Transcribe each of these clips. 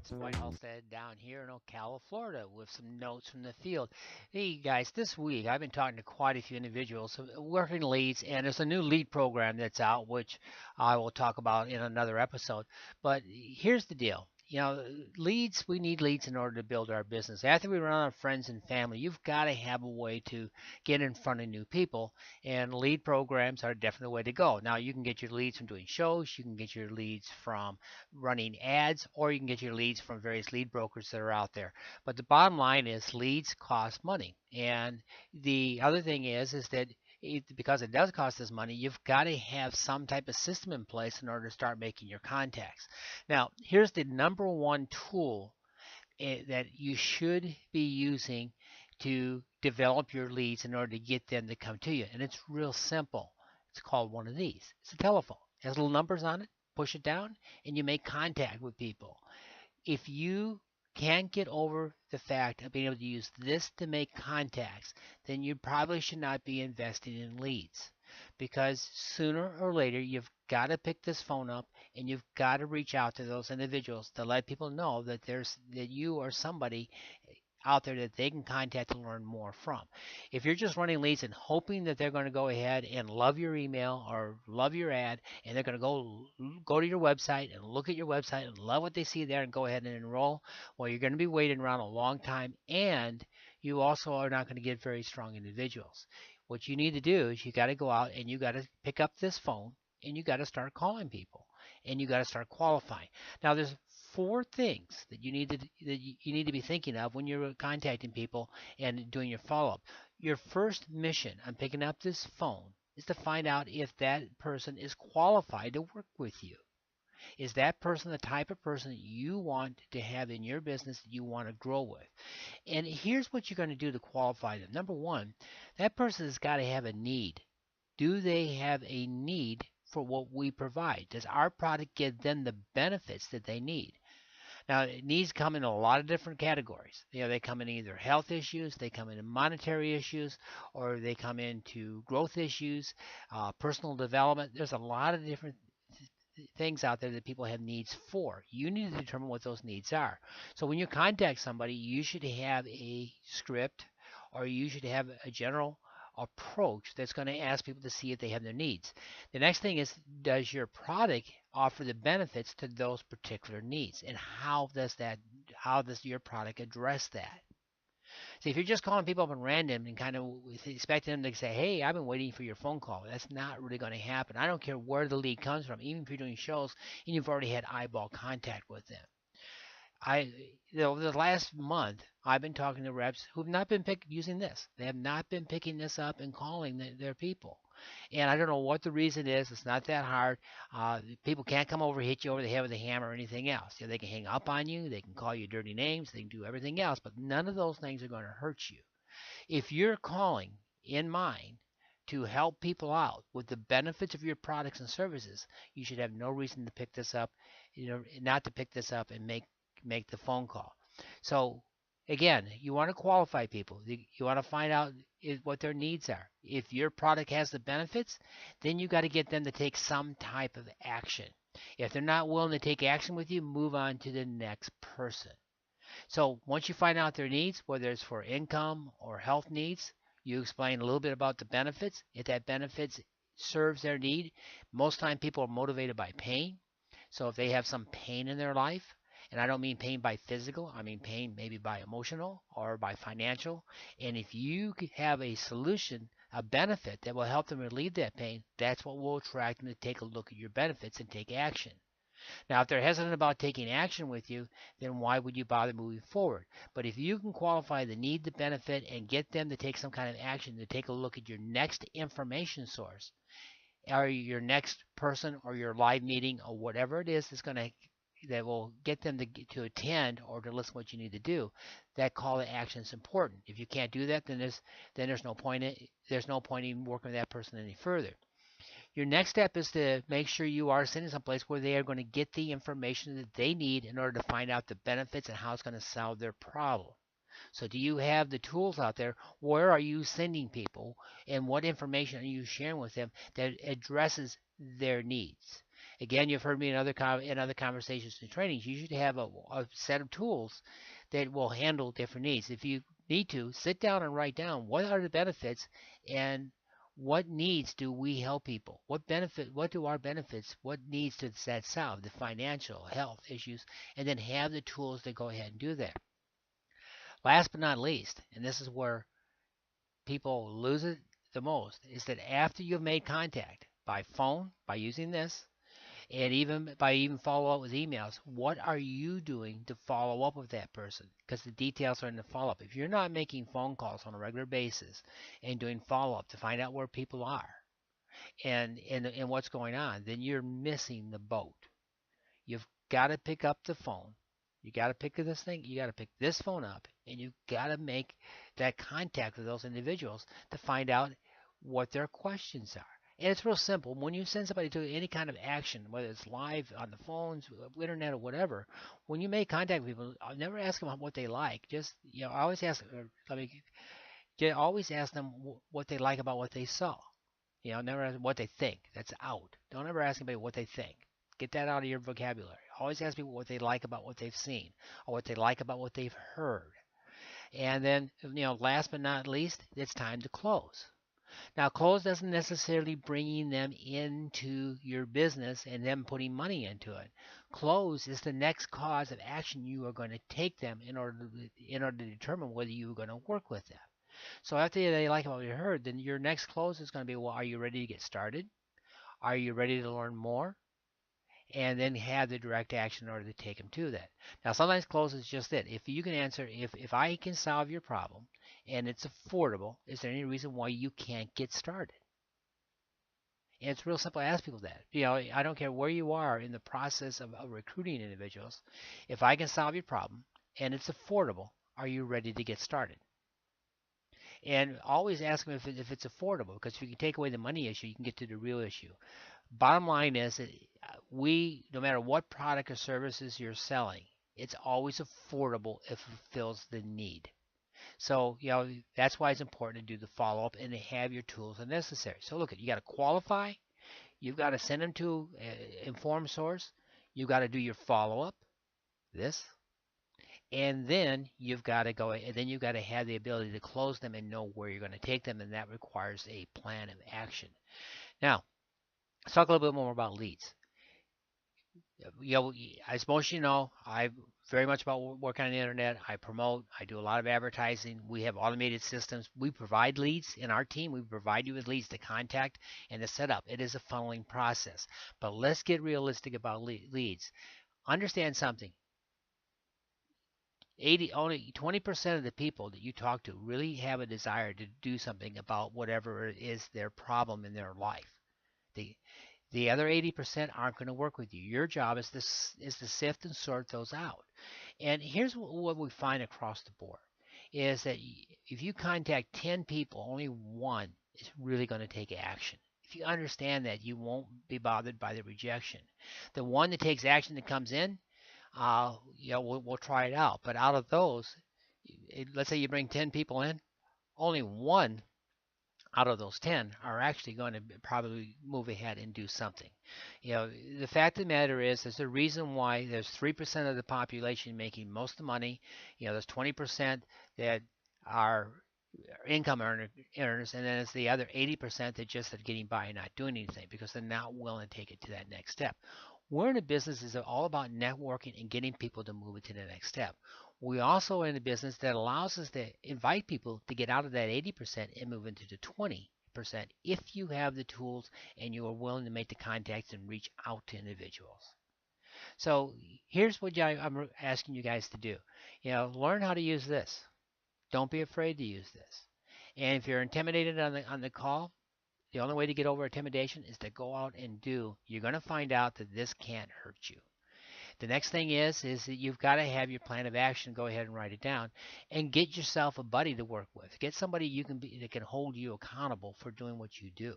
It's Dwight Halstead down here in Ocala, Florida, with some notes from the field. Hey guys, this week I've been talking to quite a few individuals working leads, and there's a new lead program that's out, which I will talk about in another episode. But here's the deal. Leads, we need leads in order to build our business. After we run out of friends and family, you've got to have a way to get in front of new people, and lead programs are definitely the way to go. Now, you can get your leads from doing shows, you can get your leads from running ads, or you can get your leads from various lead brokers that are out there. But the bottom line is leads cost money. And the other thing is that because it does cost us money, you've got to have some type of system in place in order to start making your contacts. Now, here's the number one tool that you should be using to develop your leads in order to get them to come to you. And it's real simple. It's called one of these. It's a telephone. It has little numbers on it. Push it down, and you make contact with people. If you can't get over the fact of being able to use this to make contacts, then you probably should not be investing in leads, because sooner or later you've got to pick this phone up and you've got to reach out to those individuals to let people know that you are somebody out there that they can contact and learn more from. If you're just running leads and hoping that they're going to go ahead and love your email or love your ad, and they're going to go to your website and look at your website and love what they see there and go ahead and enroll, well, you're going to be waiting around a long time, and you also are not going to get very strong individuals. What you need to do is you got to go out and you got to pick up this phone and you got to start calling people and you got to start qualifying. Now, there's four things that you need to be thinking of when you're contacting people and doing your follow-up. Your first mission on picking up this phone is to find out if that person is qualified to work with you. Is that person the type of person that you want to have in your business that you want to grow with? And here's what you're going to do to qualify them. Number one, that person has got to have a need. Do they have a need for what we provide? Does our product give them the benefits that they need? Now, needs come in a lot of different categories. They come in either health issues, they come in monetary issues, or they come into growth issues, personal development. There's a lot of different things out there that people have needs for. You need to determine what those needs are. So when you contact somebody, you should have a script, or you should have a general approach that's going to ask people to see if they have their needs. The next thing is, does your product offer the benefits to those particular needs, and how does your product address that? See, if you're just calling people up at random and kind of expecting them to say, hey, I've been waiting for your phone call, that's not really going to happen. I don't care where the lead comes from, even if you're doing shows and you've already had eyeball contact with them. Over the last month, I've been talking to reps who've not been using this. They have not been picking this up and calling their people. And I don't know what the reason is. It's not that hard. People can't come over, hit you over the head with a hammer or anything else. They can hang up on you. They can call you dirty names. They can do everything else. But none of those things are going to hurt you. If you're calling in mind to help people out with the benefits of your products and services, you should have no reason to pick this up, not to pick this up and make the phone call. So again, you want to qualify people. You want to find out what their needs are. If your product has the benefits, then you got to get them to take some type of action. If they're not willing to take action with you, move on to the next person. So once you find out their needs, whether it's for income or health needs, you explain a little bit about the benefits. If that benefits serves their need, most time people are motivated by pain. So if they have some pain in their life, and I don't mean pain by physical, I mean pain maybe by emotional or by financial. And if you have a solution, a benefit that will help them relieve that pain, that's what will attract them to take a look at your benefits and take action. Now, if they're hesitant about taking action with you, then why would you bother moving forward? But if you can qualify the need, the benefit, and get them to take some kind of action, to take a look at your next information source, or your next person, or your live meeting, or whatever it is that will get them to attend or to listen to what you need to do, that call to action is important. If you can't do that, then there's no point in working with that person any further. Your next step is to make sure you are sitting someplace where they are going to get the information that they need in order to find out the benefits and how it's going to solve their problem. So do you have the tools out there? Where are you sending people, and what information are you sharing with them that addresses their needs? Again, you've heard me in other conversations and trainings. You should have a set of tools that will handle different needs. If you need to, sit down and write down what are the benefits and what needs do we help people? What do our benefits, what needs does that solve? The financial, health issues, and then have the tools to go ahead and do that. Last but not least, and this is where people lose it the most, is that after you've made contact by phone, by using this, and even follow up with emails, what are you doing to follow up with that person? Because the details are in the follow up. If you're not making phone calls on a regular basis and doing follow up to find out where people are and what's going on, then you're missing the boat. You've got to pick up the phone. You got to pick this phone up, and you've got to make that contact with those individuals to find out what their questions are. And it's real simple. When you send somebody to any kind of action, whether it's live on the phones, internet, or whatever, when you make contact with people, I'll never ask them what they like. Just, I always always ask them what they like about what they saw. Never ask them what they think. That's out. Don't ever ask anybody what they think. Get that out of your vocabulary. Always ask people what they like about what they've seen or what they like about what they've heard. And then, last but not least, it's time to close. Now, close doesn't necessarily bringing them into your business and them putting money into it. Close is the next cause of action you are going to take them in order to determine whether you are going to work with them. So after they like what you heard, then your next close is going to be, well, are you ready to get started? Are you ready to learn more? And then have the direct action in order to take them to that. Now, sometimes close is just it. If you can answer, if I can solve your problem and it's affordable, is there any reason why you can't get started? And it's real simple. I ask people that. I don't care where you are in the process of recruiting individuals. If I can solve your problem and it's affordable, are you ready to get started? And always ask them if it's affordable, because if you can take away the money issue, you can get to the real issue. Bottom line is that no matter what product or services you're selling, it's always affordable if it fulfills the need. So, that's why it's important to do the follow-up and to have your tools as necessary. So look, you got to qualify. You've got to send them to Informed Source. You've got to do your follow-up, and then you've got to have the ability to close them and know where you're going to take them, and that requires a plan of action. Now, let's talk a little bit more about leads. As most of you know, I'm very much about working on the internet. I promote. I do a lot of advertising. We have automated systems. We provide leads in our team. We provide you with leads to contact and to set up. It is a funneling process. But let's get realistic about leads. Understand something. Only 20% of the people that you talk to really have a desire to do something about whatever is their problem in their life. The other 80% aren't going to work with you. Your job is to sift and sort those out. And here's what we find across the board, is that if you contact 10 people, only one is really going to take action. If you understand that, you won't be bothered by the rejection. The one that takes action that comes in, we'll try it out. But out of those, let's say you bring 10 people in, only one out of those 10 are actually going to probably move ahead and do something. The fact of the matter is, there's a reason why there's 3% of the population making most of the money. There's 20% that are income earners, and then it's the other 80% that just are getting by and not doing anything because they're not willing to take it to that next step. We're in a business that's all about networking and getting people to move it to the next step. We also are in a business that allows us to invite people to get out of that 80% and move into the 20% if you have the tools and you are willing to make the contacts and reach out to individuals. So here's what I'm asking you guys to do. Learn how to use this. Don't be afraid to use this. And if you're intimidated on the call, the only way to get over intimidation is to go out and do. You're going to find out that this can't hurt you. The next thing is that you've got to have your plan of action. Go ahead and write it down, and get yourself a buddy to work with. Get somebody that can hold you accountable for doing what you do,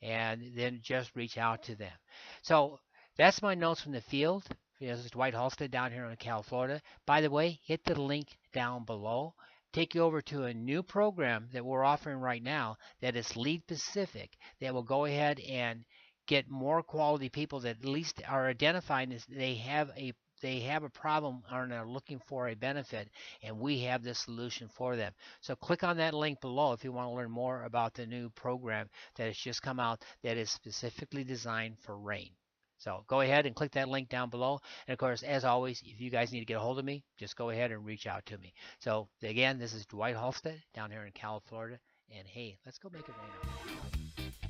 and then just reach out to them. So that's my notes from the field. This is Dwight Halstead down here in Cal, Florida. By the way, hit the link down below. Take you over to a new program that we're offering right now that is lead specific, that will go ahead and get more quality people that at least are identifying as they have a problem and are looking for a benefit, and we have the solution for them. So click on that link below if you want to learn more about the new program that has just come out that is specifically designed for rain. So go ahead and click that link down below. And of course, as always, if you guys need to get a hold of me, just go ahead and reach out to me. So again, this is Dwight Halstead down here in California. And hey, let's go make it rain out.